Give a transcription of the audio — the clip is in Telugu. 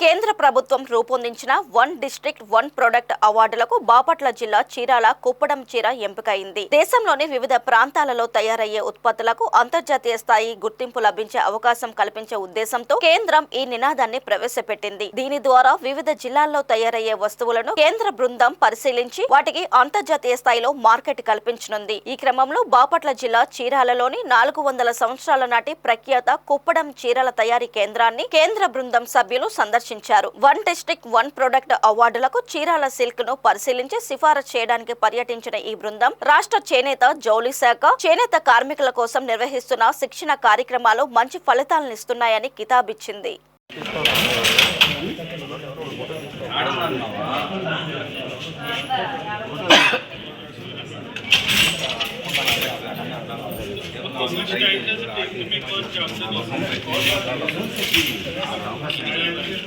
కేంద్ర ప్రభుత్వం రూపొందించిన వన్ డిస్ట్రిక్ట్ వన్ ప్రొడక్ట్ అవార్డులకు బాపట్ల జిల్లా చీరాల కుప్పడం చీర ఎంపికైంది. దేశంలోని వివిధ ప్రాంతాలలో తయారయ్యే ఉత్పత్తులకు అంతర్జాతీయ స్థాయి గుర్తింపు లభించే అవకాశం కల్పించే ఉద్దేశంతో కేంద్రం ఈ నినాదాన్ని ప్రవేశపెట్టింది. దీని ద్వారా వివిధ జిల్లాల్లో తయారయ్యే వస్తువులను కేంద్ర బృందం పరిశీలించి వాటికి అంతర్జాతీయ స్థాయిలో మార్కెట్ కల్పించనుంది. ఈ క్రమంలో బాపట్ల జిల్లా చీరాలలోని 400 సంవత్సరాల నాటి ప్రఖ్యాత కుప్పడం చీరల తయారీ కేంద్రాన్ని కేంద్ర బృందం సభ్యులు సందర్శించారు. వన్ డిస్ట్రిక్ట్ వన్ ప్రొడక్ట్ అవార్డులకు చీరాల సిల్క్ ను పరిశీలించి సిఫారసు చేయడానికి పర్యటించిన ఈ బృందం రాష్ట్ర చేనేత జౌళి శాఖ చేనేత కార్మికుల కోసం నిర్వహిస్తున్న శిక్షణ కార్యక్రమాలు మంచి ఫలితాలనిస్తున్నాయని కితాబిచ్చింది.